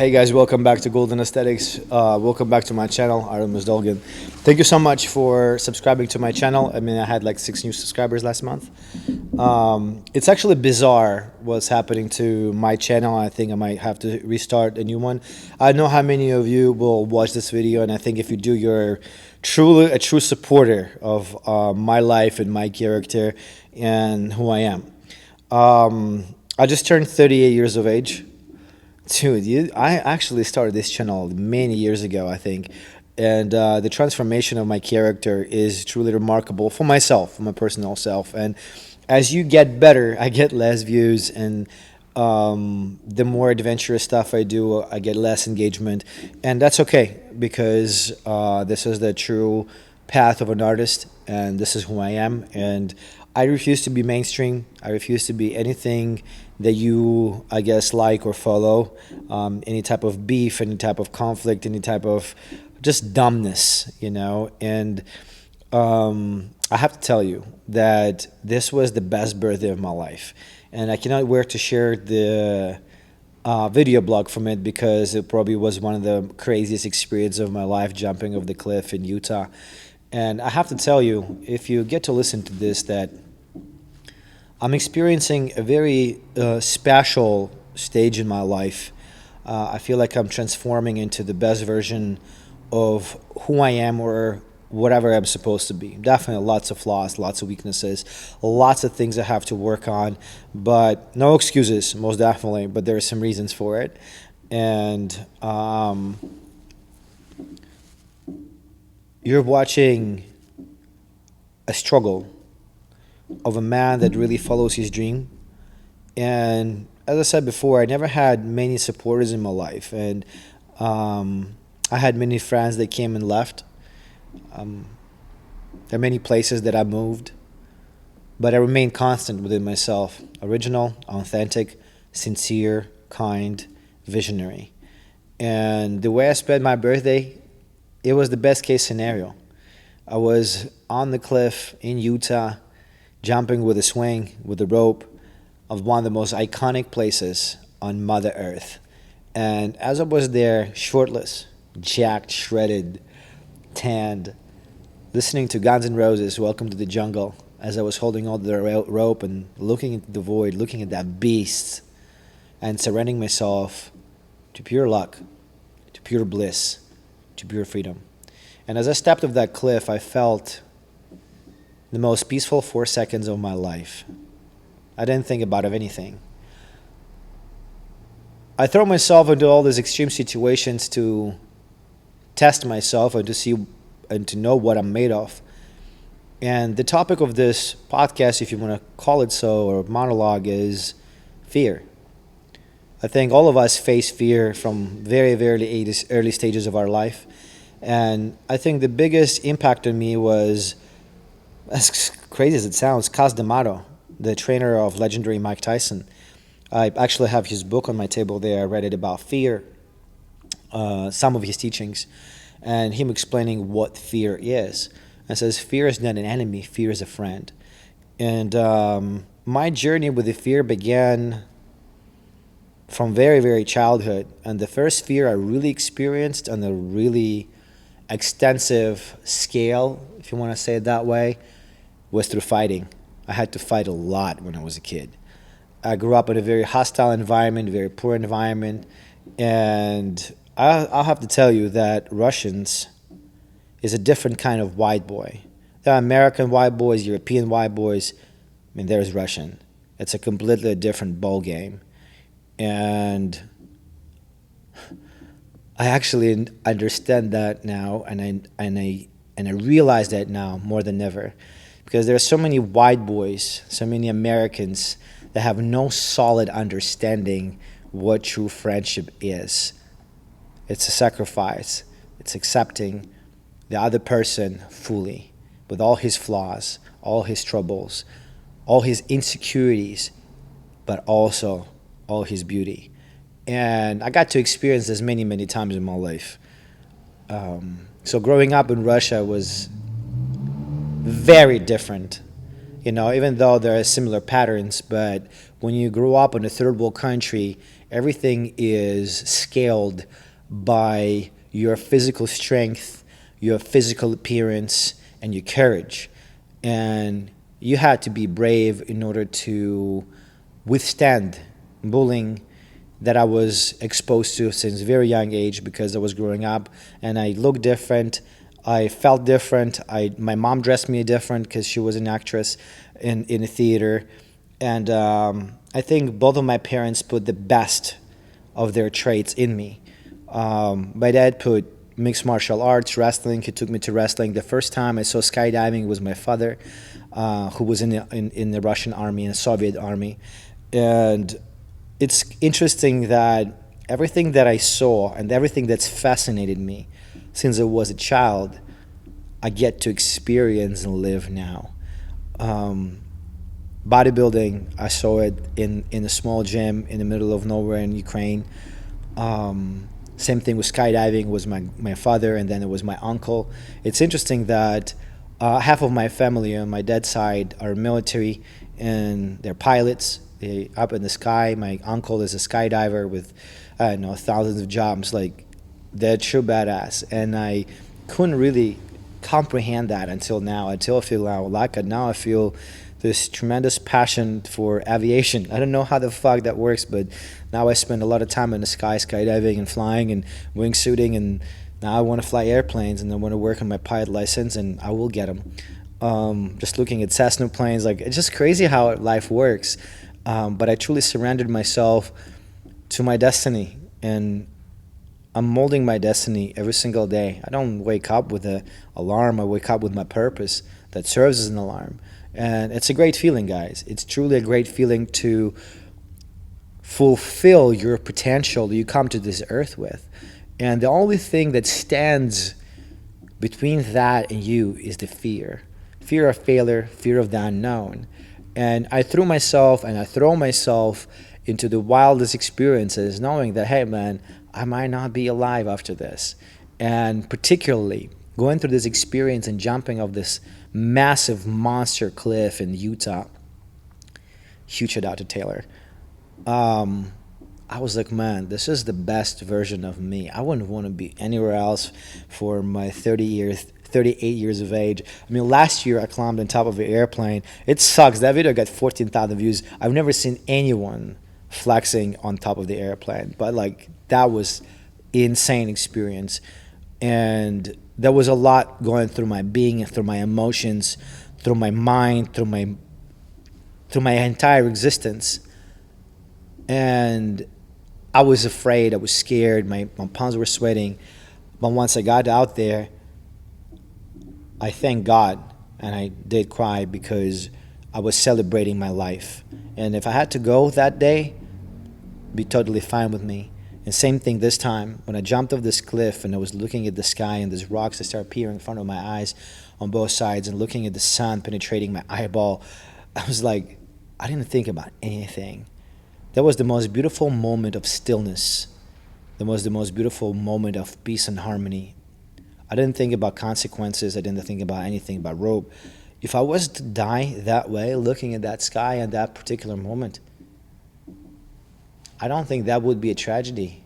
Hey guys, welcome back to Golden Aesthetics. Welcome back to my channel, Artemus Dolgin. Thank you so much for subscribing to my channel. I mean, I had like 6 new subscribers last month. It's actually bizarre what's happening to my channel. I think I might have to restart a new one. I know how many of you will watch this video, and I think if you do, you're truly a true supporter of my life and my character and who I am. I just turned 38 years of age. Dude, I actually started this channel many years ago, I think, and the transformation of my character is truly remarkable for myself, for my personal self. And as you get better, I get less views, and the more adventurous stuff I do, I get less engagement, and that's okay because this is the true path of an artist, and this is who I am. And I refuse to be mainstream. I refuse to be anything that you, I guess, like or follow. Any type of beef, any type of conflict, any type of just dumbness, you know. And I have to tell you that this was the best birthday of my life. And I cannot wait to share the video blog from it because it probably was one of the craziest experiences of my life, jumping off the cliff in Utah. And I have to tell you, if you get to listen to this, that I'm experiencing a very special stage in my life. I feel like I'm transforming into the best version of who I am or whatever I'm supposed to be. Definitely lots of flaws, lots of weaknesses, lots of things I have to work on, but no excuses, most definitely, but there are some reasons for it. And you're watching a struggle of a man that really follows his dream. And as I said before, I never had many supporters in my life, and I had many friends that came and left. There are many places that I moved, but I remained constant within myself: original, authentic, sincere, kind, visionary. And the way I spent my birthday, it was the best case scenario. I was on the cliff in Utah, jumping with a swing, with a rope, of one of the most iconic places on Mother Earth. And as I was there, shirtless, jacked, shredded, tanned, listening to Guns N' Roses' Welcome to the Jungle, as I was holding on to the rope and looking into the void, looking at that beast, and surrendering myself to pure luck, to pure bliss, to pure freedom. And as I stepped off that cliff, I felt the most peaceful 4 seconds of my life. I didn't think about anything. I throw myself into all these extreme situations to test myself and to see and to know what I'm made of. And the topic of this podcast, if you want to call it so, or monologue, is fear. I think all of us face fear from very, very early stages of our life. And I think the biggest impact on me was, as crazy as it sounds, Cus D'Amato, the trainer of legendary Mike Tyson. I actually have his book on my table there. I read it about fear, some of his teachings, and him explaining what fear is. And says fear is not an enemy, fear is a friend. And my journey with the fear began from very, very childhood. And the first fear I really experienced on a really extensive scale, if you want to say it that way, was through fighting. I had to fight a lot when I was a kid. I grew up in a very hostile environment, very poor environment, and I'll have to tell you that Russians is a different kind of white boy. There are American white boys, European white boys, I mean, there's Russian. It's a completely different ball game. And I actually understand that now, and I realize that now more than ever, because there are so many white boys, so many Americans that have no solid understanding what true friendship is. It's a sacrifice. It's accepting the other person fully, with all his flaws, all his troubles, all his insecurities, but also all his beauty. And I got to experience this many, many times in my life. So growing up in Russia was very different, you know, even though there are similar patterns. But when you grow up in a third world country Everything is scaled by your physical strength, your physical appearance, and your courage. And you had to be brave in order to withstand bullying that I was exposed to since a very young age, because I was growing up and I looked different. I felt different. My mom dressed me different because she was an actress in a theater. And I think both of my parents put the best of their traits in me. My dad put mixed martial arts, wrestling. He took me to wrestling. The first time I saw skydiving was my father, who was in the Russian army, in the Soviet army. And it's interesting that everything that I saw and everything that's fascinated me since I was a child, I get to experience and live now. Um, Bodybuilding, I saw it in a small gym in the middle of nowhere in Ukraine. Same thing with skydiving, was my father, and then it was my uncle. It's interesting that half of my family on my dad's side are military, and they're pilots. They up in the sky. My uncle is a skydiver with, I don't know, thousands of jumps. Like, they're true badass, and I couldn't really comprehend that until now. Until I feel now I feel this tremendous passion for aviation. I don't know how the fuck that works, but now I spend a lot of time in the sky, skydiving and flying and wingsuiting, and now I want to fly airplanes and I want to work on my pilot license, and I will get them. Just looking at Cessna planes, like, it's just crazy how life works. But I truly surrendered myself to my destiny, and I'm molding my destiny every single day. I don't wake up with an alarm. I wake up with my purpose that serves as an alarm. And it's a great feeling, guys. It's truly a great feeling to fulfill your potential that you come to this earth with. And the only thing that stands between that and you is the fear. Fear of failure, fear of the unknown. And I threw myself and I throw myself into the wildest experiences, knowing that, hey man, I might not be alive after this. And particularly going through this experience and jumping off this massive monster cliff in Utah. Huge shout out to Taylor. I was like, man, this is the best version of me. I wouldn't want to be anywhere else for my 38 years of age. I mean, last year I climbed on top of an airplane. It sucks. That video got 14,000 views. I've never seen anyone flexing on top of the airplane, but like, that was insane experience. And there was a lot going through my being, through my emotions, through my mind, through my entire existence. And I was afraid, I was scared, my palms were sweating. But once I got out there, I thank God, and I did cry because I was celebrating my life. And if I had to go that day, it'd be totally fine with me. And same thing this time, when I jumped off this cliff and I was looking at the sky and these rocks that started appearing in front of my eyes on both sides and looking at the sun penetrating my eyeball, I was like, I didn't think about anything. That was the most beautiful moment of stillness. That was the most beautiful moment of peace and harmony. I didn't think about consequences. I didn't think about anything about rope. If I was to die that way, looking at that sky at that particular moment, I don't think that would be a tragedy.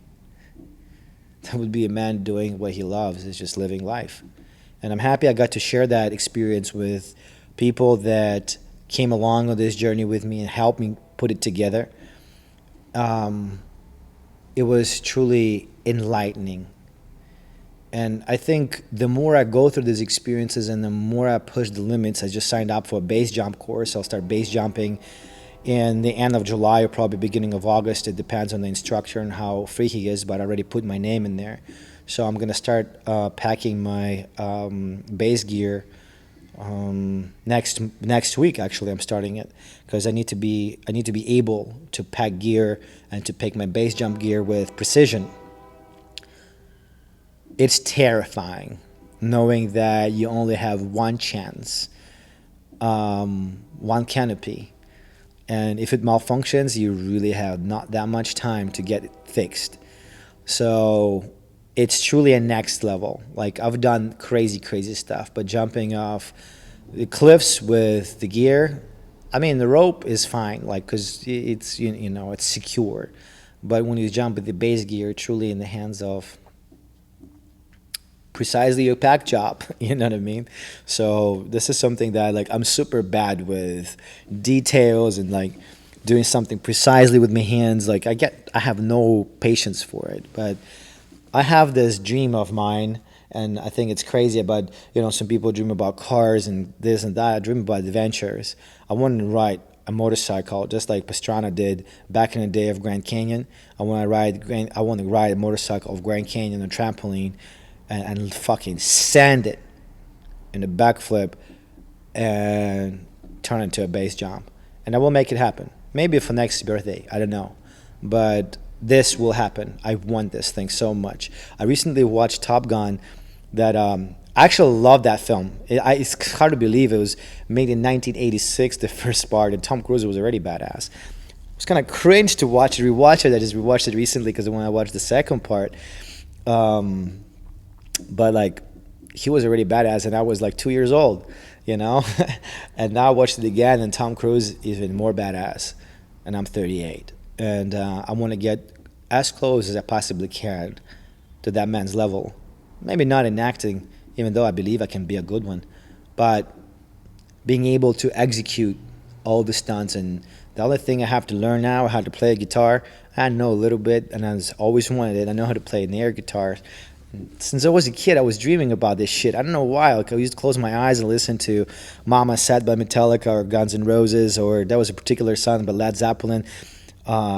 That would be a man doing what he loves, is just living life. And I'm happy I got to share that experience with people that came along on this journey with me and helped me put it together. It was truly enlightening. And I think the more I go through these experiences and the more I push the limits, I just signed up for a base jump course. I'll start base jumping in the end of July or probably beginning of August. It depends on the instructor and how free he is, but I already put my name in there. So I'm going to start packing my base gear next week. Actually, I'm starting it because I need to be able to pack gear and to pack my base jump gear with precision. It's terrifying knowing that you only have one chance, one canopy. And if it malfunctions, you really have not that much time to get it fixed. So it's truly a next level. Like, I've done crazy stuff, but jumping off the cliffs with the gear, I mean, the rope is fine, like, because it's, it's secure. But when you jump with the base gear, truly in the hands of precisely your pack job. You know what I mean? So this is something that like I'm super bad with details and like doing something precisely with my hands. Like I have no patience for it. But I have this dream of mine, and I think it's crazy. But some people dream about cars and this and that. I dream about adventures. I want to ride a motorcycle just like Pastrana did back in the day of Grand Canyon. I want to ride a motorcycle of Grand Canyon on a trampoline and fucking sand it in a backflip and turn it into a base jump. And I will make it happen. Maybe for next birthday, I don't know. But this will happen. I want this thing so much. I recently watched Top Gun that I actually love that film. It's hard to believe it was made in 1986, the first part, and Tom Cruise was already badass. It was kind of cringe to rewatch it. I just rewatched it recently because when I watched the second part, but like he was already badass and I was like 2 years old, and now I watched it again and Tom Cruise is even more badass and I'm 38 and I want to get as close as I possibly can to that man's level. Maybe not in acting, even though I believe I can be a good one, but being able to execute all the stunts. And the only thing I have to learn now, how to play a guitar. I know a little bit and I always wanted it. I know how to play an air guitar. Since I was a kid, I was dreaming about this shit. I don't know why. Like I used to close my eyes and listen to Mama Said by Metallica or Guns N' Roses, or that was a particular song by Led Zeppelin,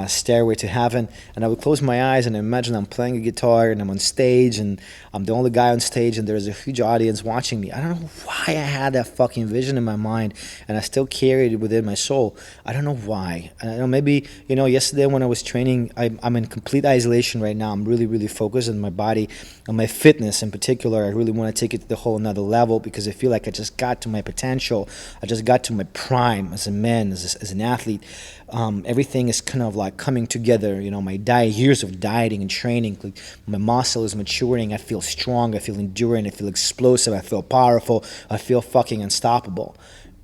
Stairway to Heaven. And I would close my eyes and imagine I'm playing a guitar and I'm on stage and I'm the only guy on stage and there's a huge audience watching me. I don't know why I had that fucking vision in my mind and I still carried it within my soul. I don't know why. I don't know, maybe, yesterday when I was training, I'm in complete isolation right now. I'm really, really focused on my body, on my fitness in particular. I really want to take it to the whole another level because I feel like I just got to my potential. I just got to my prime as a man, as an athlete. Everything is kind of like coming together. My years of dieting and training, like my muscle is maturing. I feel strong. I feel enduring. I feel explosive. I feel powerful. I feel fucking unstoppable.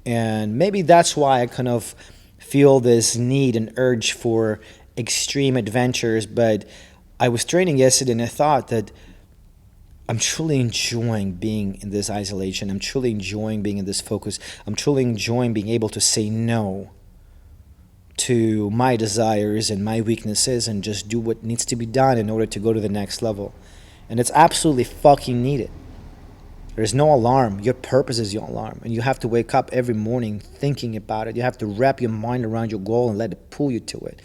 And maybe that's why I kind of feel this need and urge for extreme adventures. But I was training yesterday and I thought that I'm truly enjoying being in this isolation. I'm truly enjoying being in this focus. I'm truly enjoying being able to say no to my desires and my weaknesses and just do what needs to be done in order to go to the next level. And it's absolutely fucking needed. There's no alarm. Your purpose is your alarm. And you have to wake up every morning thinking about it. You have to wrap your mind around your goal and let it pull you to it.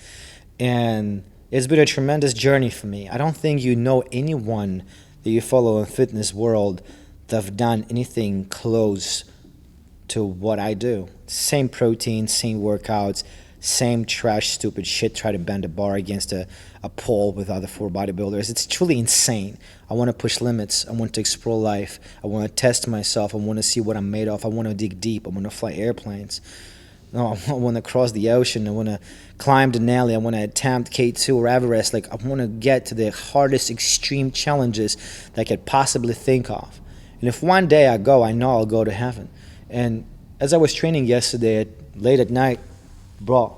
And it's been a tremendous journey for me. I don't think you know anyone that you follow in the fitness world that have done anything close to what I do. Same protein, same workouts, same trash, stupid shit, try to bend a bar against a pole with other 4 bodybuilders. It's truly insane. I want to push limits. I want to explore life. I want to test myself. I want to see what I'm made of. I want to dig deep. I want to fly airplanes. No, I want to cross the ocean. I want to climb Denali. I want to attempt K2 or Everest. Like, I want to get to the hardest extreme challenges that I could possibly think of. And if one day I go, I know I'll go to heaven. And as I was training yesterday late at night, bro,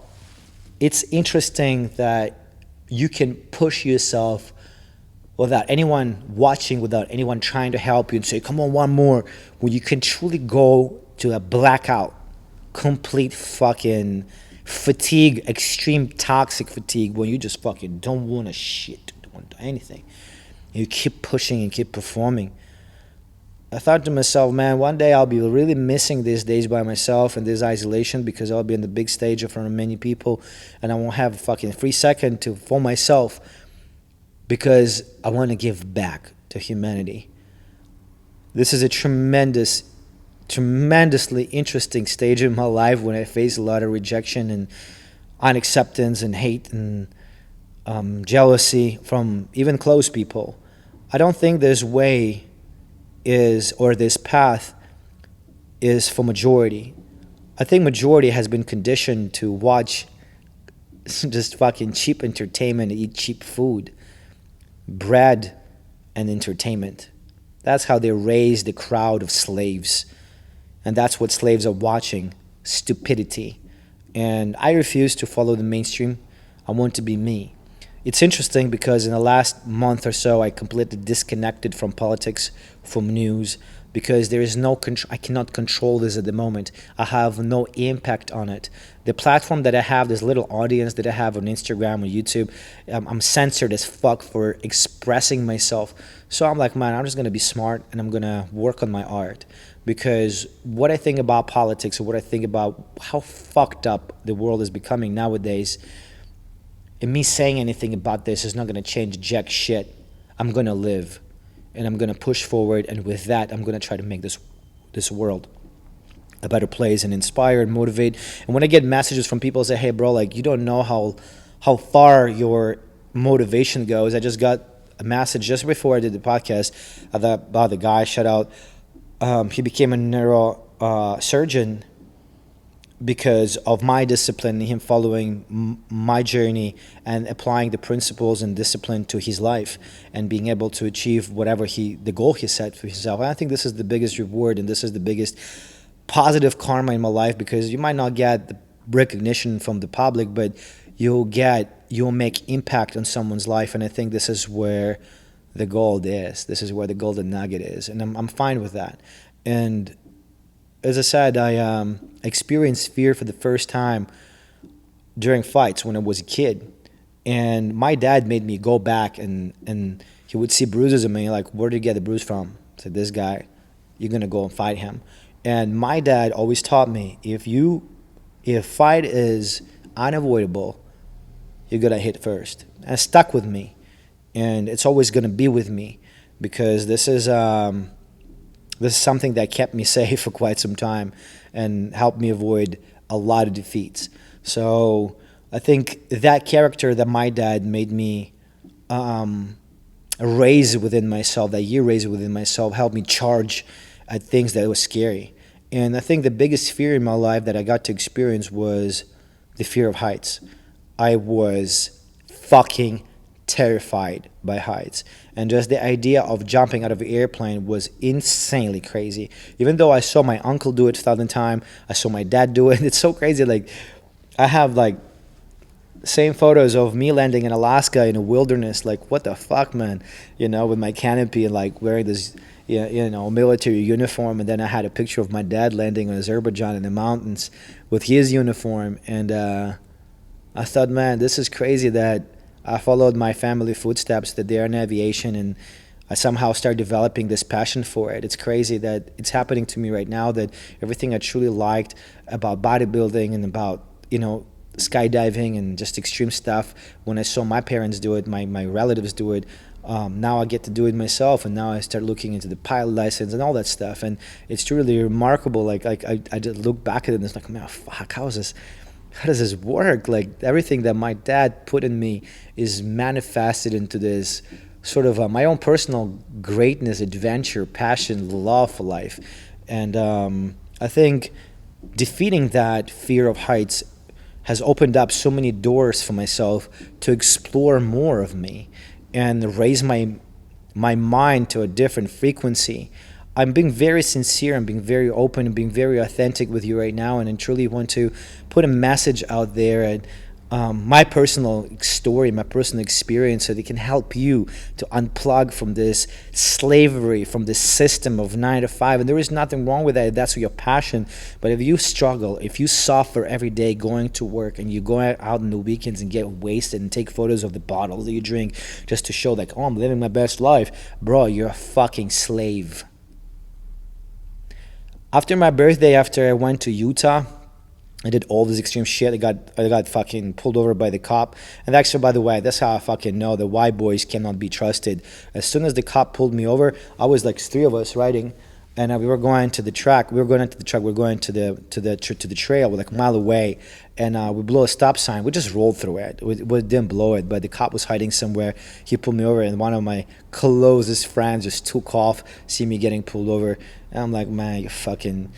it's interesting that you can push yourself without anyone watching, without anyone trying to help you and say, come on, one more, when you can truly go to a blackout, complete fucking fatigue, extreme toxic fatigue, when you just fucking don't want to shit, don't want to do anything. And you keep pushing and keep performing. I thought to myself, man, one day I'll be really missing these days by myself and this isolation because I'll be on the big stage in front of many people and I won't have a fucking free second for myself because I want to give back to humanity. This is a tremendously interesting stage in my life when I face a lot of rejection and unacceptance and hate and jealousy from even close people. I don't think this path is for majority. I think majority has been conditioned to watch just fucking cheap entertainment and eat cheap food, bread and entertainment. That's how they raise the crowd of slaves. And that's what slaves are watching, stupidity. And I refuse to follow the mainstream. I want to be me. it's interesting because in the last month or so, I completely disconnected from politics, from news, because there is no control. I cannot control this at the moment. I have no impact on it. The platform that I have, this little audience that I have on Instagram or YouTube, I'm censored as fuck for expressing myself. So I'm like, man, I'm just gonna be smart and I'm gonna work on my art, because what I think about politics or what I think about how fucked up the world is becoming nowadays, and me saying anything about this is not going to change jack shit. I'm going to live and I'm going to push forward, and with that I'm going to try to make this world a better place and inspire and motivate. And when I get messages from people say, hey bro, like, you don't know how far your motivation goes. I just got a message just before I did the podcast about the guy, shout out. He became a neuro surgeon because of my discipline, him following my journey and applying the principles and discipline to his life and being able to achieve whatever the goal he set for himself. And I think this is the biggest reward and this is the biggest positive karma in my life, because you might not get the recognition from the public, but you'll make impact on someone's life. And I think this is where the gold is. This is where the golden nugget is. And I'm fine with that. And as I said, I experienced fear for the first time during fights when I was a kid. And my dad made me go back and he would see bruises on me, like, where did you get the bruise from? I said, this guy, you're going to go and fight him. And my dad always taught me, if fight is unavoidable, you're going to hit first. And it stuck with me. And it's always going to be with me, because this is something that kept me safe for quite some time and helped me avoid a lot of defeats. So I think that character that my dad made me raise within myself, that year raise within myself, helped me charge at things that was scary. And I think the biggest fear in my life that I got to experience was the fear of heights. I was fucking terrified by heights, and just the idea of jumping out of an airplane was insanely crazy. Even though I saw my uncle do it 1,000 times, I saw my dad do it. It's so crazy. Like, I have like same photos of me landing in Alaska in a wilderness. Like, what the fuck, man? With my canopy and like wearing this military uniform. And then I had a picture of my dad landing in Azerbaijan in the mountains with his uniform. And I thought, man, this is crazy that I followed my family footsteps, that they are in aviation, and I somehow started developing this passion for it. It's crazy that it's happening to me right now, that everything I truly liked about bodybuilding and about, skydiving and just extreme stuff, when I saw my parents do it, my relatives do it, now I get to do it myself, and now I start looking into the pilot license and all that stuff, and it's truly remarkable. Like I just look back at it and it's like, man, fuck, how does this work? Like, everything that my dad put in me is manifested into this sort of my own personal greatness, adventure, passion, love for life. And I think defeating that fear of heights has opened up so many doors for myself to explore more of me and raise my mind to a different frequency. I'm being very sincere, I'm being very open, and being very authentic with you right now, and I truly want to put a message out there and my personal story, my personal experience, so that it can help you to unplug from this slavery, from this system of 9 to 5. And there is nothing wrong with that if that's your passion. But if you struggle, if you suffer every day going to work, and you go out on the weekends and get wasted and take photos of the bottles that you drink just to show like, oh, I'm living my best life, bro, you're a fucking slave. After my birthday, after I went to Utah, I did all this extreme shit. I got fucking pulled over by the cop. And actually, by the way, that's how I fucking know that white boys cannot be trusted. As soon as the cop pulled me over, I was like 3 of us riding, and we were going to the track. We were going to the trail. We're like a mile away, and we blew a stop sign. We just rolled through it. We didn't blow it, but the cop was hiding somewhere. He pulled me over, and one of my closest friends just took off, see me getting pulled over. And I'm like, man, you fucking,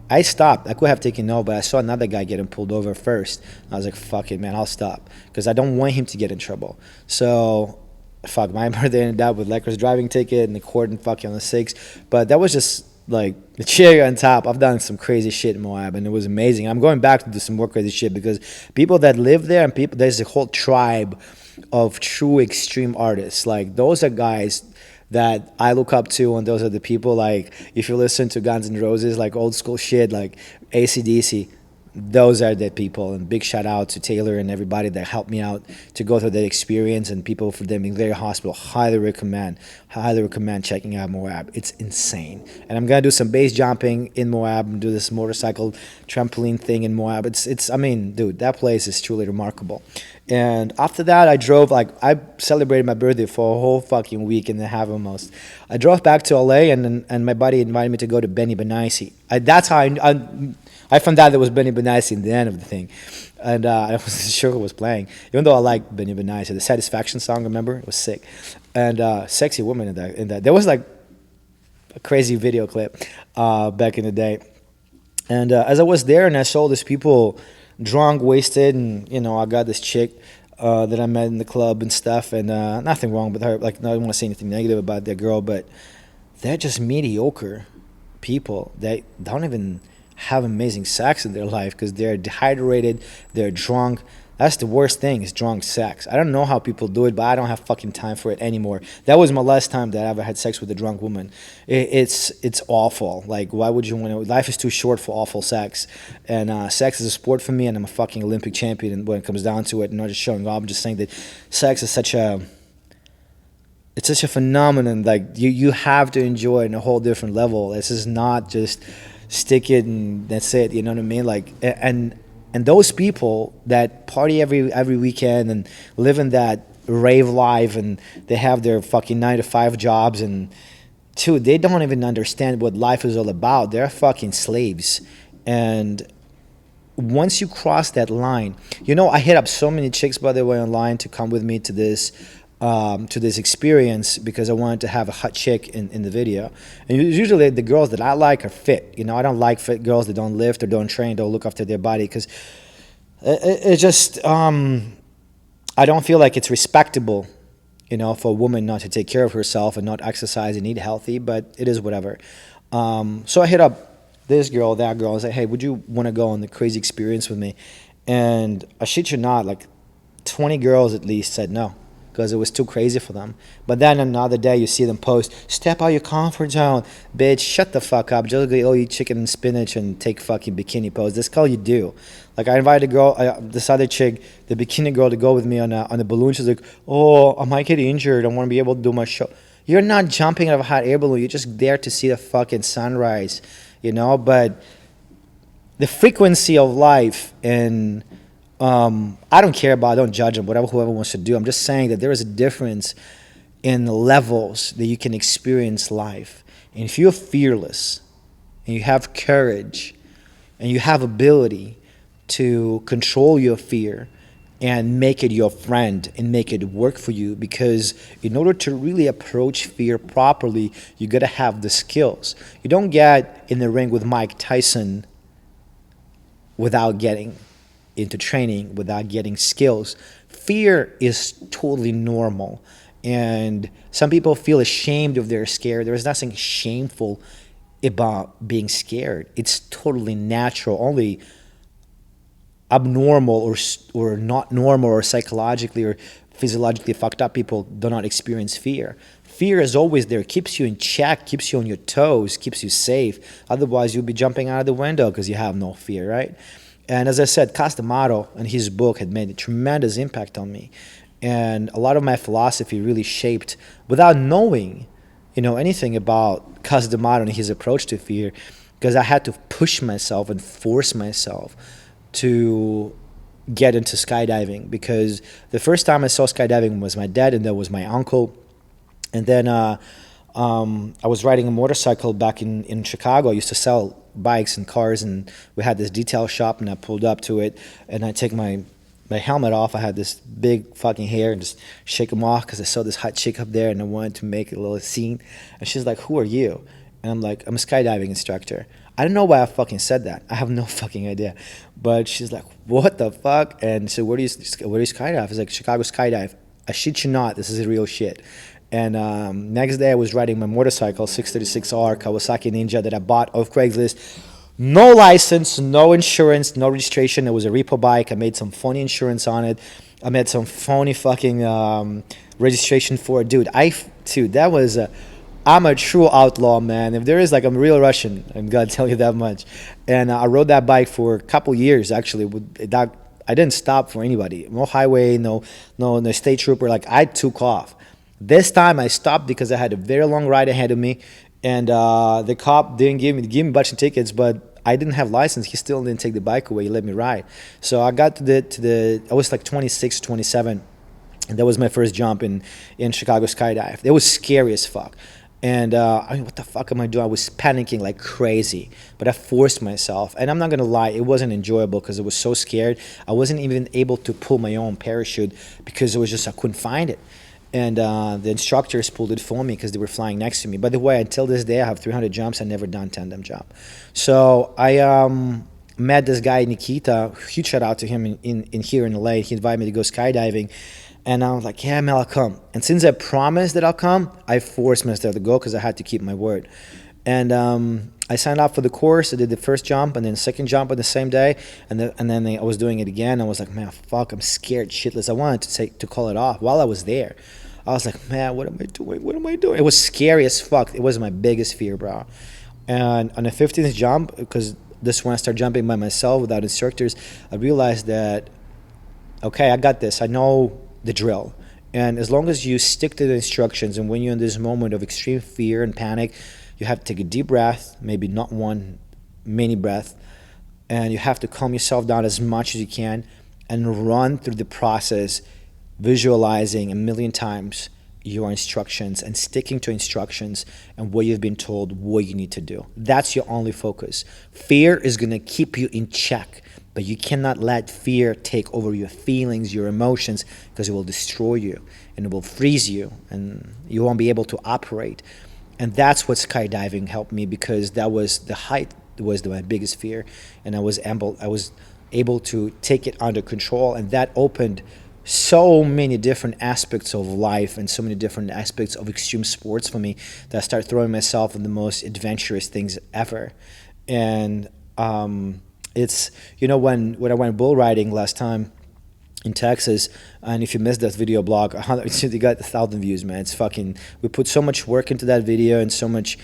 I stopped. I could have taken no, but I saw another guy getting pulled over first. I was like, fuck it, man, I'll stop, because I don't want him to get in trouble. So, fuck, my birthday ended up with Lakers driving ticket and the court and fucking on the 6th. But that was just like the cherry on top. I've done some crazy shit in Moab, and it was amazing. I'm going back to do some more crazy shit, because people that live there, and there's a whole tribe of true extreme artists. Like those are guys that I look up to, and those are the people, like if you listen to Guns N' Roses, like old school shit, like AC/DC, those are the people. And big shout out to Taylor and everybody that helped me out to go through that experience, and people for them in their hospital. Highly recommend checking out Moab. It's insane. And I'm gonna do some base jumping in Moab and do this motorcycle trampoline thing in Moab. It's I mean, dude, that place is truly remarkable. And after that, I drove, like, I celebrated my birthday for a whole fucking week and a half almost. I drove back to LA, and my buddy invited me to go to Benny Benassi. That's how I found out there was Benny Benassi in the end of the thing. And I wasn't sure who was playing, even though I liked Benny Benassi. The Satisfaction song, remember? It was sick. And sexy woman in that. There was like a crazy video clip back in the day. And as I was there and I saw these people drunk, wasted, and, you know, I got this chick that I met in the club and stuff, and nothing wrong with her. Like, no, I don't want to say anything negative about that girl, but they're just mediocre people. They don't even have amazing sex in their life because they're dehydrated, they're drunk. That's the worst thing, is drunk sex. I don't know how people do it, but I don't have fucking time for it anymore. That was my last time that I ever had sex with a drunk woman. It's awful. Like, why would you want to? Life is too short for awful sex. And sex is a sport for me, and I'm a fucking Olympic champion when it comes down to it. I'm not just showing off. I'm just saying that sex is such a phenomenon. Like, you have to enjoy it on a whole different level. This is not just stick it and that's it. You know what I mean? Like, and those people that party every weekend and live in that rave life, and they have their fucking 9-to-5 jobs, and dude, they don't even understand what life is all about. They're fucking slaves. And once you cross that line, you know, I hit up so many chicks, by the way, online to come with me to this experience, because I wanted to have a hot chick in the video. And usually the girls that I like are fit. You know, I don't like fit girls that don't lift or don't train, don't look after their body, because it just I don't feel like it's respectable, you know, for a woman not to take care of herself and not exercise and eat healthy. But it is whatever. So I hit up this girl, that girl, and said, hey, would you want to go on the crazy experience with me? And I shit you not, like 20 girls at least said no, because it was too crazy for them. But then another day you see them post, step out your comfort zone. Bitch, shut the fuck up. Just go eat chicken and spinach and take fucking bikini pose. That's all you do. Like, I invited a girl, this other chick, the bikini girl, to go with me on a balloon. She's like, oh, I might get injured. I want to be able to do my show. You're not jumping out of a hot air balloon. You're just there to see the fucking sunrise, you know? But the frequency of life, and I don't care about, I don't judge them, whatever whoever wants to do. I'm just saying that there is a difference in the levels that you can experience life. And if you're fearless, and you have courage, and you have ability to control your fear and make it your friend and make it work for you, because in order to really approach fear properly, you got to have the skills. You don't get in the ring with Mike Tyson without getting into training, without getting skills. Fear is totally normal, and some people feel ashamed if they're scared. There is nothing shameful about being scared. It's totally natural. Only abnormal or not normal or psychologically or physiologically fucked up people do not experience fear. Fear is always there. It keeps you in check, keeps you on your toes, keeps you safe. Otherwise, you'll be jumping out of the window because you have no fear, right? And as I said, D'Amato and his book had made a tremendous impact on me. And a lot of my philosophy really shaped, without knowing, you know, anything about D'Amato and his approach to fear, because I had to push myself and force myself to get into skydiving. Because the first time I saw skydiving was my dad, and then was my uncle. And then I was riding a motorcycle back in Chicago. I used to sell bikes and cars, and we had this detail shop, and I pulled up to it, and I take my helmet off. I had this big fucking hair, and just shake them off because I saw this hot chick up there, and I wanted to make a little scene. And she's like, who are you? And I'm like, I'm a skydiving instructor. I don't know why I fucking said that. I have no fucking idea. But she's like, what the fuck? And so where do you skydive? I was like, Chicago Skydive. I shit you not, this is real shit. And next day I was riding my motorcycle, 636R Kawasaki Ninja, that I bought off Craigslist. No license, no insurance, no registration. It was a repo bike. I made some funny insurance on it. I met some phony fucking registration for it. Dude, that was I'm a true outlaw, man. If there is, like, I'm a real Russian. I'm gonna tell you that much. And I rode that bike for a couple years, actually. I didn't stop for anybody. No highway, no state trooper. Like, I took off. This time I stopped because I had a very long ride ahead of me, and the cop didn't give me a bunch of tickets, but I didn't have license. He still didn't take the bike away. He let me ride. So I got to the I was like 26, 27, and that was my first jump in Chicago skydive. It was scary as fuck. And I mean, what the fuck am I doing? I was panicking like crazy, but I forced myself. And I'm not gonna lie, it wasn't enjoyable because I was so scared. I wasn't even able to pull my own parachute because it was just I couldn't find it. And the instructors pulled it for me because they were flying next to me. By the way, until this day, I have 300 jumps. I never done tandem jump. So I met this guy Nikita. Huge shout out to him in here in LA. He invited me to go skydiving. And I was like, yeah, man, I'll come. And since I promised that I'll come, I forced myself to go because I had to keep my word. And I signed up for the course. I did the first jump and then second jump on the same day. And then I was doing it again. I was like, man, fuck, I'm scared shitless. I wanted to call it off while I was there. I was like, man, what am I doing? What am I doing? It was scary as fuck. It was my biggest fear, bro. And on the 15th jump, because this one I started jumping by myself without instructors, I realized that, okay, I got this. I know the drill. And as long as you stick to the instructions, and when you're in this moment of extreme fear and panic, you have to take a deep breath, maybe not one, many breath, and you have to calm yourself down as much as you can and run through the process, visualizing a million times your instructions and sticking to instructions and what you've been told what you need to do. That's your only focus. Fear is going to keep you in check, but you cannot let fear take over your feelings, your emotions, because it will destroy you and it will freeze you and you won't be able to operate. And that's what skydiving helped me, because that was the height was my biggest fear, and I was able to take it under control, and that opened so many different aspects of life and so many different aspects of extreme sports for me that I started throwing myself in the most adventurous things ever. And it's, you know, when I went bull riding last time in Texas, and if you missed that video blog, you got 1,000 views, man. It's fucking, we put so much work into that video and so much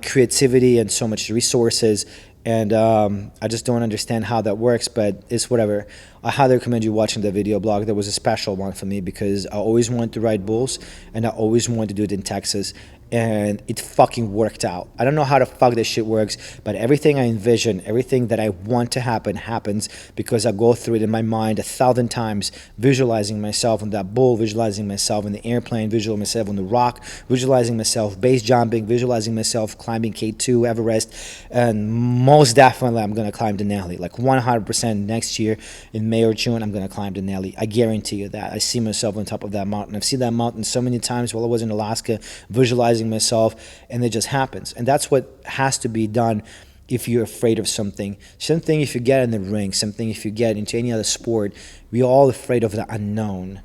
creativity and so much resources, and I just don't understand how that works, but it's whatever. I highly recommend you watching the video blog. That was a special one for me because I always wanted to ride bulls and I always wanted to do it in Texas, and it fucking worked out. I don't know how the fuck this shit works, but everything I envision, everything that I want to happen happens because I go through it in my mind 1,000 times, visualizing myself on that bull, visualizing myself in the airplane, visualizing myself on the rock, visualizing myself base jumping, visualizing myself climbing K2, Everest, and most definitely I'm gonna climb Denali. Like 100% next year in May or June, I'm gonna climb Denali. I guarantee you that. I see myself on top of that mountain. I've seen that mountain so many times while I was in Alaska, visualizing myself, and it just happens. And that's what has to be done if you're afraid of something. Same thing if you get in the ring, something if you get into any other sport. We're all afraid of the unknown,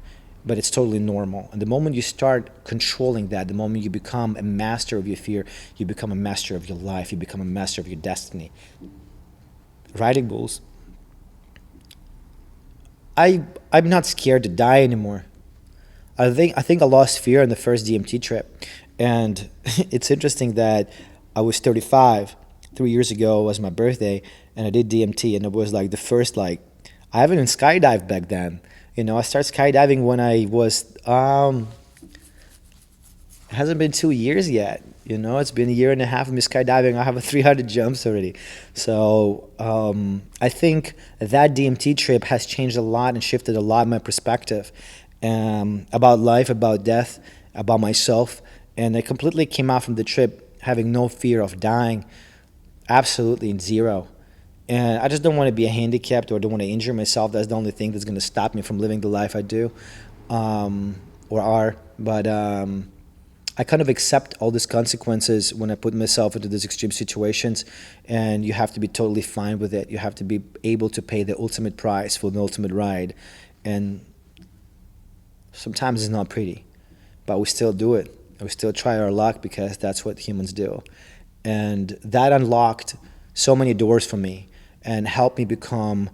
but it's totally normal. And the moment you start controlling that, the moment you become a master of your fear, you become a master of your life, you become a master of your destiny. Riding bulls, I'm not scared to die anymore. I think I lost fear on the first DMT trip. And it's interesting that I was 35, 3 years ago was my birthday, and I did DMT, and it was like the first, like, I haven't even skydived back then. You know, I started skydiving when I was, it hasn't been 2 years yet. You know, it's been a year and a half of me skydiving. I have 300 jumps already. So I think that DMT trip has changed a lot and shifted a lot in my perspective about life, about death, about myself. And I completely came out from the trip having no fear of dying, absolutely zero. And I just don't want to be handicapped or don't want to injure myself. That's the only thing that's going to stop me from living the life I do or are. But I kind of accept all these consequences when I put myself into these extreme situations, and you have to be totally fine with it. You have to be able to pay the ultimate price for the ultimate ride. And sometimes it's not pretty, but we still do it. We still try our luck because that's what humans do. And that unlocked so many doors for me and helped me become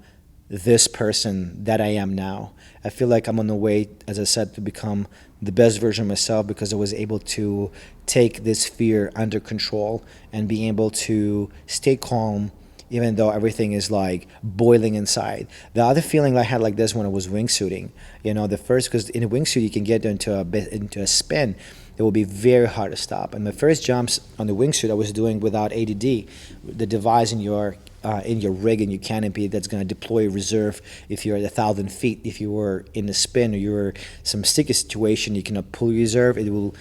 this person that I am now. I feel like I'm on the way, as I said, to become the best version of myself because I was able to take this fear under control and being able to stay calm even though everything is like boiling inside. The other feeling I had like this when I was wingsuiting, the first, because in a wingsuit you can get into a spin. It will be very hard to stop. And the first jumps on the wingsuit I was doing without ADD, the device in your rig and your canopy that's going to deploy reserve if you're at 1,000 feet. If you were in a spin or you're some sticky situation, you cannot pull reserve. It will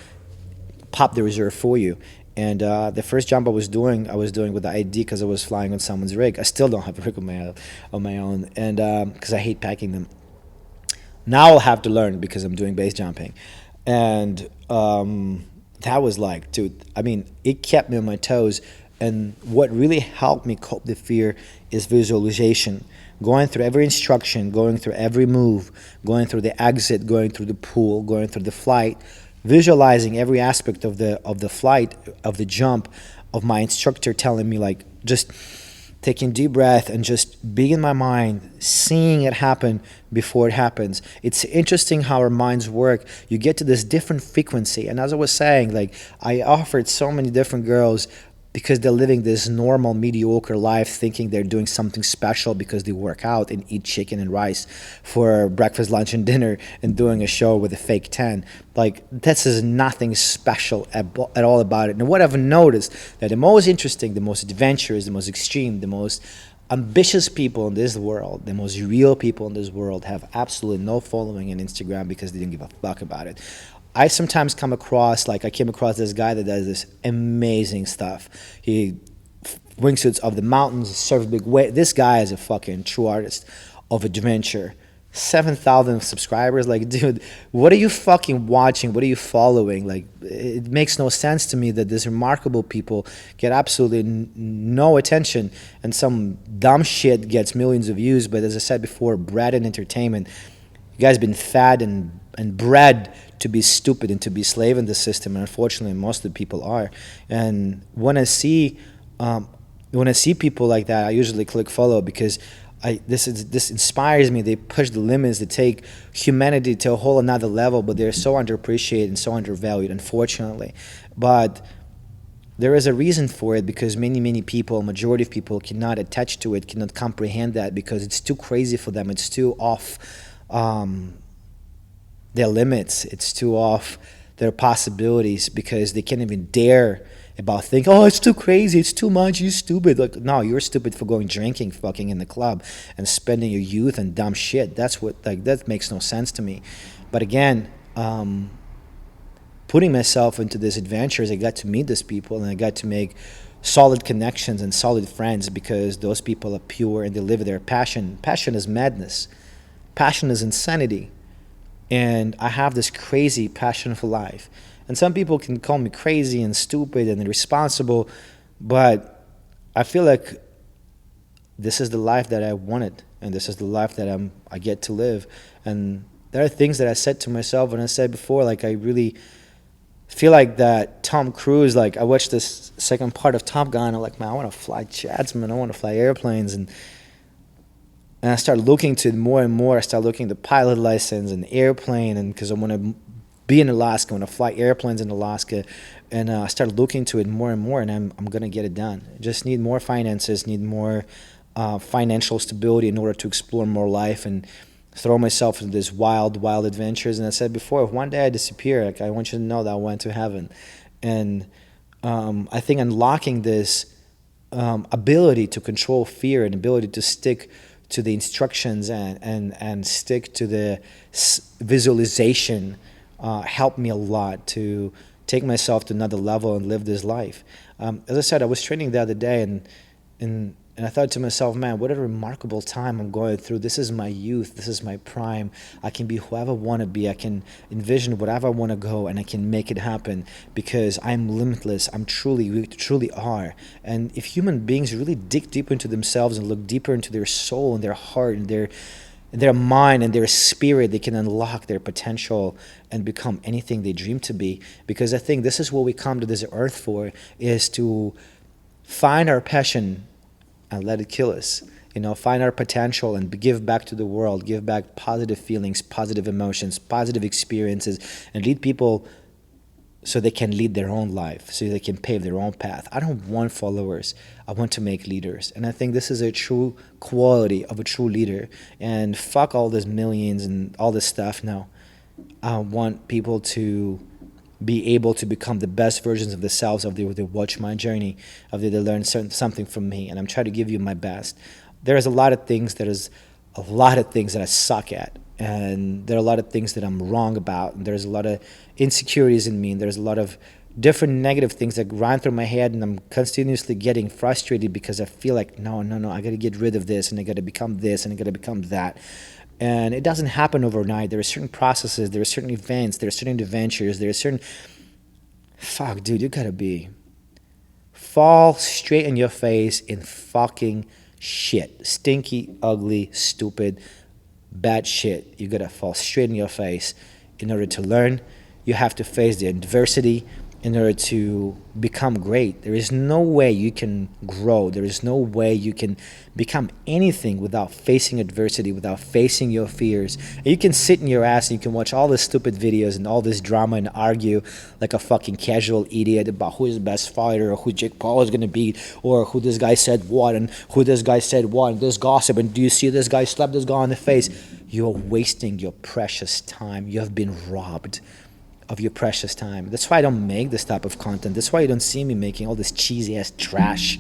pop the reserve for you. And the first jump I was doing with the ID because I was flying on someone's rig. I still don't have a rig on my own, and because I hate packing them. Now I'll have to learn because I'm doing base jumping, and that was like, dude. I mean, it kept me on my toes. And what really helped me cope the fear is visualization. Going through every instruction, going through every move, going through the exit, going through the pool, going through the flight, visualizing every aspect of the flight, of the jump, of my instructor telling me, like, just taking deep breath and just being in my mind, seeing it happen before it happens. It's interesting how our minds work. You get to this different frequency. And as I was saying, like, I offered so many different girls because they're living this normal, mediocre life thinking they're doing something special because they work out and eat chicken and rice for breakfast, lunch, and dinner and doing a show with a fake tan. Like, this is nothing special at all about it. And what I've noticed, that the most interesting, the most adventurous, the most extreme, the most ambitious people in this world, the most real people in this world have absolutely no following on Instagram because they didn't give a fuck about it. I sometimes I came across this guy that does this amazing stuff. He wingsuits of the mountains, surfs big wave. This guy is a fucking true artist of adventure. 7,000 subscribers. Like, dude, what are you fucking watching? What are you following? Like, it makes no sense to me that these remarkable people get absolutely no attention and some dumb shit gets millions of views. But as I said before, bread and entertainment. You guys been fed and bred to be stupid and to be slave in the system, and unfortunately most of the people are. And when I see people like that, I usually click follow because this inspires me. They push the limits. They take humanity to a whole another level, but they're so underappreciated and so undervalued, unfortunately. But there is a reason for it because many people, majority of people, cannot attach to it, cannot comprehend that because it's too crazy for them. It's too off their limits. It's too off their possibilities because they can't even dare about thinking, oh, it's too crazy, it's too much, you're stupid. Like, no, you're stupid for going drinking, fucking in the club and spending your youth and dumb shit. That makes no sense to me. But again, putting myself into these adventures, I got to meet these people and I got to make solid connections and solid friends because those people are pure and they live their passion. Passion is madness. Passion is insanity. And I have this crazy passion for life. And some people can call me crazy and stupid and irresponsible, but I feel like this is the life that I wanted, and this is the life that I get to live. And there are things that I said to myself, and I said before, like, I really feel like that Tom Cruise, like, I watched this second part of Top Gun, and I'm like, man, I want to fly jets, man, I want to fly airplanes, and I started looking to it more and more. I started looking at the pilot license and airplane, and because I want to be in Alaska, I want to fly airplanes in Alaska, and I started looking to it more and more, and I'm going to get it done. I just need more finances, need more financial stability in order to explore more life and throw myself into these wild adventures. And I said before, if one day I disappear, like, I want you to know that I went to heaven. And I think unlocking this ability to control fear and ability to stick to the instructions and stick to the visualization helped me a lot to take myself to another level and live this life. As I said, I was training the other day and I thought to myself, man, what a remarkable time I'm going through. This is my youth. This is my prime. I can be whoever I want to be. I can envision whatever I want to go, and I can make it happen because I'm limitless. We truly are. And if human beings really dig deep into themselves and look deeper into their soul and their heart and their mind and their spirit, they can unlock their potential and become anything they dream to be. Because I think this is what we come to this earth for, is to find our passion and let it kill us. find our potential and give back to the world, give back positive feelings, positive emotions, positive experiences, and lead people so they can lead their own life, so they can pave their own path. I don't want followers. I want to make leaders. And I think this is a true quality of a true leader. And fuck all this millions and all this stuff. No. I want people to be able to become the best versions of themselves, of they watch my journey, of they learn something from me. And I'm trying to give you my best. There's a lot of things that I suck at. And there are a lot of things that I'm wrong about, and there's a lot of insecurities in me, and there's a lot of different negative things that run through my head, and I'm continuously getting frustrated because I feel like, no, I got to get rid of this, and I got to become this, and I got to become that. And it doesn't happen overnight. There are certain processes, there are certain events, there are certain adventures, there are certain... Fuck, dude, you got to fall straight in your face in fucking shit. Stinky, ugly, stupid, bad shit. You gotta fall straight in your face in order to learn. You have to face the adversity in order to become great. There is no way you can grow. There is no way you can become anything without facing adversity, without facing your fears. And you can sit in your ass and you can watch all these stupid videos and all this drama and argue like a fucking casual idiot about who is the best fighter, or who Jake Paul is going to beat, or who this guy said what, and who this guy said what, and this gossip, and do you see this guy slap this guy in the face? You're wasting your precious time. You have been robbed of your precious time. That's why I don't make this type of content. That's why you don't see me making all this cheesy ass trash.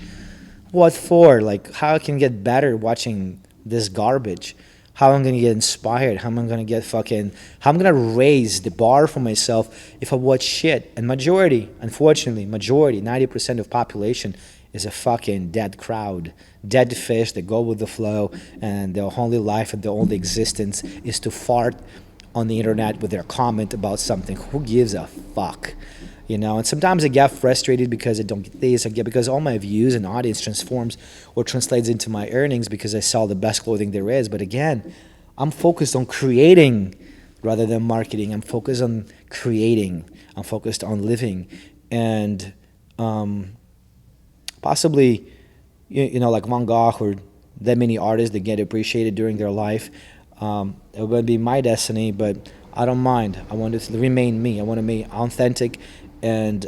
What for? Like, how I can get better watching this garbage? How I'm gonna get inspired? How am I gonna get how I'm gonna raise the bar for myself if I watch shit? And unfortunately, 90% of population is a fucking dead crowd. Dead fish that go with the flow, and their only life and their only existence is to fart on the internet with their comment about something. Who gives a fuck? And sometimes I get frustrated because I don't get this. Because all my views and audience transforms or translates into my earnings because I sell the best clothing there is. But again, I'm focused on creating rather than marketing. I'm focused on creating. I'm focused on living. And possibly, like Van Gogh or that many artists that get appreciated during their life, it would be my destiny, but I don't mind. I want to remain me. I want to be authentic, and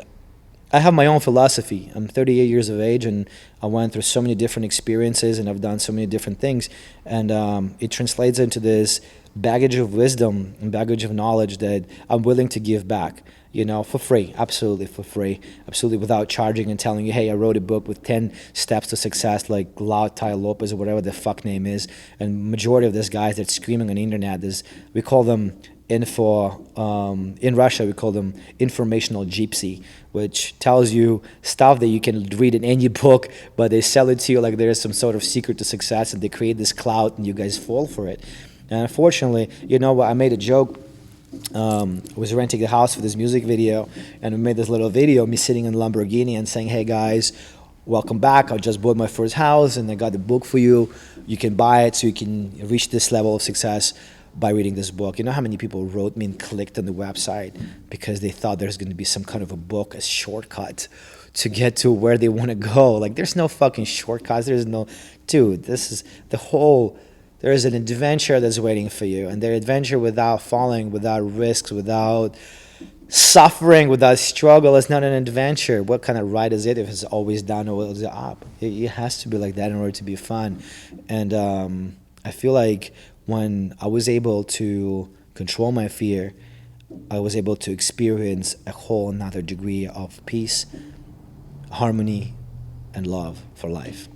I have my own philosophy. I'm 38 years of age, and I went through so many different experiences, and I've done so many different things, and it translates into this baggage of wisdom and baggage of knowledge that I'm willing to give back, for free, absolutely for free, absolutely without charging and telling you, hey, I wrote a book with 10 steps to success, like Tai Lopez or whatever the fuck name is. And majority of these guys that's screaming on the internet, we call them in Russia, we call them informational gypsy, which tells you stuff that you can read in any book, but they sell it to you like there's some sort of secret to success, and they create this clout and you guys fall for it. And unfortunately, I made a joke. I was renting a house for this music video, and we made this little video, me sitting in Lamborghini and saying, hey guys, welcome back. I just bought my first house and I got the book for you. You can buy it so you can reach this level of success by reading this book. You know how many people wrote me and clicked on the website because they thought there's going to be some kind of a book, a shortcut to get to where they want to go. Like, there's no fucking shortcuts. Dude, this is there is an adventure that's waiting for you, and the adventure without falling, without risks, without suffering, without struggle is not an adventure. What kind of ride is it if it's always down or always up? It has to be like that in order to be fun. And I feel like when I was able to control my fear, I was able to experience a whole another degree of peace, harmony, and love for life.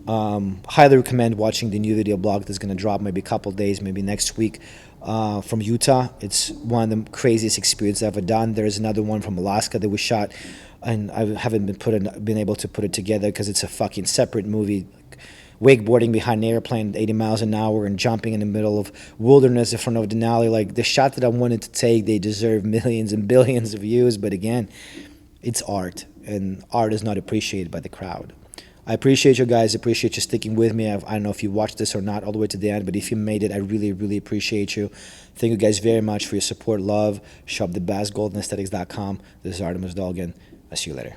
Highly recommend watching the new video blog that's going to drop maybe a couple days, maybe next week, from Utah. It's one of the craziest experiences I've ever done. There's another one from Alaska that we shot, and I haven't been able to put it together because it's a fucking separate movie. Wakeboarding behind an airplane at 80 miles an hour and jumping in the middle of wilderness in front of Denali. Like, the shot that I wanted to take, they deserve millions and billions of views. But again, it's art, and art is not appreciated by the crowd. I appreciate you guys. I appreciate you sticking with me. I don't know if you watched this or not all the way to the end, but if you made it, I really, really appreciate you. Thank you guys very much for your support, love. Shop the best, goldenaesthetics.com. This is Artemus Dolgin. I'll see you later.